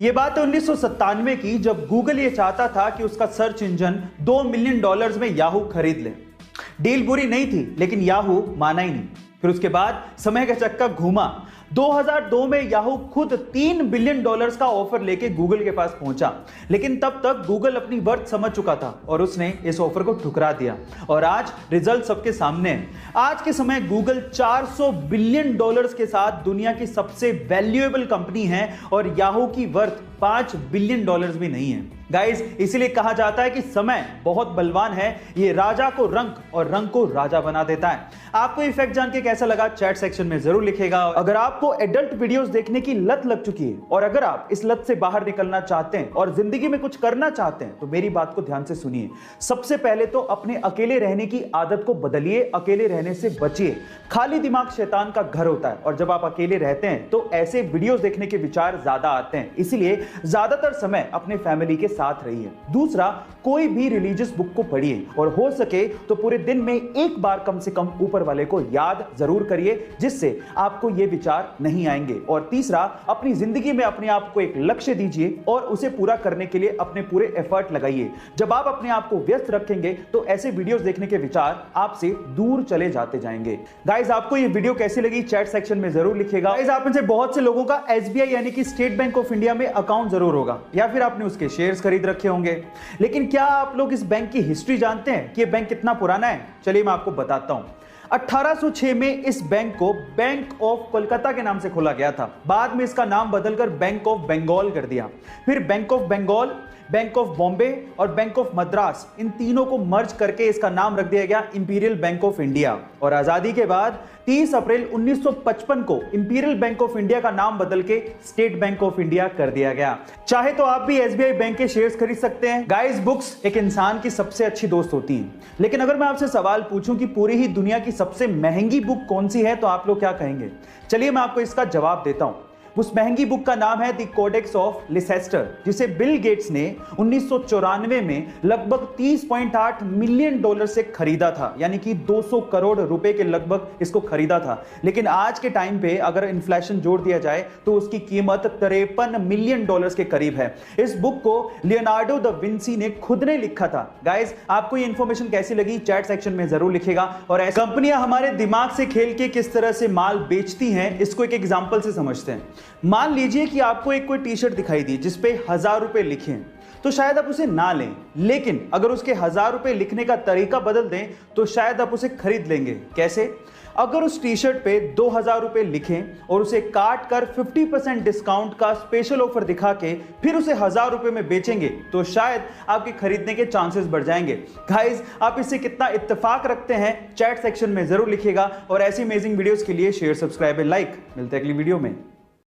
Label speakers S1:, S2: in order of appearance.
S1: ये बात है 1997 की, जब गूगल ये चाहता था कि उसका सर्च इंजन $2 मिलियन में याहू खरीद ले। डील बुरी नहीं थी, लेकिन याहू माना ही नहीं। फिर उसके बाद समय का चक्का घूमा। 2002 में याहू खुद $3 बिलियन का ऑफर लेके गूगल के पास पहुंचा, लेकिन तब तक गूगल अपनी वर्थ समझ चुका था और उसने इस ऑफर को ठुकरा दिया। और आज रिजल्ट सबके सामने है। आज के समय गूगल $400 बिलियन के साथ दुनिया की सबसे वैल्यूएबल कंपनी है और याहू की वर्थ $5 बिलियन भी नहीं है। गाइस, इसीलिए कहा जाता है कि समय बहुत बलवान है, ये राजा को रंक और रंक को राजा बना देता है। आपको ये फैक्ट जान के कैसा लगा चैट सेक्शन में जरूर लिखेगा। अगर आपको एडल्ट वीडियोस देखने की लत लग चुकी है और अगर आप इस लत से बाहर निकलना चाहते हैं और जिंदगी में कुछ करना चाहते हैं तो मेरी बात को ध्यान से सुनिए। सबसे पहले तो अपने अकेले रहने की आदत को बदलिए, अकेले रहने से बचिए। खाली दिमाग शैतान का घर होता है और जब आप अकेले रहते हैं तो ऐसे वीडियोस देखने के विचार ज्यादा आते हैं। इसलिए ज्यादातर समय अपने फैमिली के साथ रहिए। दूसरा, कोई भी रिलीजियस बुक को पढ़िए और हो सके तो पूरे दिन में एक बार कम से कम ऊपर वाले को याद जरूर करिए, जिससे आपको ये विचार नहीं आएंगे। और तीसरा, अपनी जिंदगी में अपने आप को एक लक्ष्य दीजिए और उसे पूरा करने के लिए अपने पूरे एफर्ट लगाइए। जब आप अपने आप को व्यस्त रखेंगे तो ऐसे वीडियोस देखने के विचार आपसे दूर चले जाते जाएंगे। गाइस, आपको ये वीडियो कैसी लगी चैट सेक्शन में जरूर लिखिएगा। गाइस, आप में से बहुत से लोगों का एसबीआई यानी कि स्टेट बैंक ऑफ इंडिया में अकाउंट जरूर होगा या फिर आपने उसके शेयर्स खरीद रखे होंगे, लेकिन क्या आप लोग इस बैंक की हिस्ट्री जानते हैं कि यह बैंक कितना पुराना है? चलिए मैं आपको बताता हूं। 1806 में इस बैंक को बैंक ऑफ कोलकाता के नाम से खोला गया था। बाद में इसका नाम बदलकर बैंक ऑफ बंगाल कर दिया। फिर bank of Bengal, bank of Bombay और बैंक ऑफ मद्रास, इन तीनों को मर्ज करके इसका नाम रख दिया गया इंपीरियल बैंक ऑफ इंडिया। और आजादी के बाद 30 अप्रैल 1955 को इंपीरियल बैंक ऑफ इंडिया का नाम बदल के स्टेट बैंक ऑफ इंडिया कर दिया गया। चाहे तो आप भी एसबीआई बैंक के शेयर्स खरीद सकते हैं। गाइस, बुक्स एक इंसान की सबसे अच्छी दोस्त होती हैं, लेकिन अगर मैं आपसे सवाल पूछूं कि पूरी ही दुनिया की सबसे महंगी बुक कौन सी है तो आप लोग क्या कहेंगे? चलिए मैं आपको इसका जवाब देता हूं। उस महंगी बुक का नाम है द कोडेक्स ऑफ लिसेस्टर, जिसे बिल गेट्स ने 1994 में लगभग $30.8 मिलियन से खरीदा था, यानी कि 200 करोड़ रुपए के लगभग इसको खरीदा था। लेकिन आज के टाइम पे अगर इन्फ्लेशन जोड़ दिया जाए तो उसकी कीमत $53 मिलियन के करीब है। इस बुक को लियोनार्डो द विंसी ने खुद ने लिखा था। गाइस, आपको ये इंफॉर्मेशन कैसी लगी चैट सेक्शन में जरूर लिखेगा। और ऐसी कंपनियां हमारे दिमाग से खेल के किस तरह से माल बेचती हैं, इसको एक एग्जांपल से समझते हैं। मान लीजिए कि आपको एक कोई टी शर्ट दिखाई दी जिस पे 1000 रुपए लिखे हैं, तो शायद आप उसे ना लें, लेकिन अगर उसके 1000 रुपए लिखने का तरीका बदल दें तो शायद आप उसे खरीद लेंगे। कैसे? अगर उस टी शर्ट पे 2000 रुपए लिखें और उसे काट कर 50% डिस्काउंट का स्पेशल ऑफर दिखा के फिर उसे 1000 रुपए में बेचेंगे तो शायद आपके खरीदने के चांसेस बढ़ जाएंगे। गाइस, आप इससे कितना इत्तेफाक रखते हैं चैट सेक्शन में जरूर लिखिएगा और ऐसी अमेजिंग वीडियोस के लिए शेयर, सब्सक्राइब एंड लाइक। मिलते हैं अगली वीडियो में।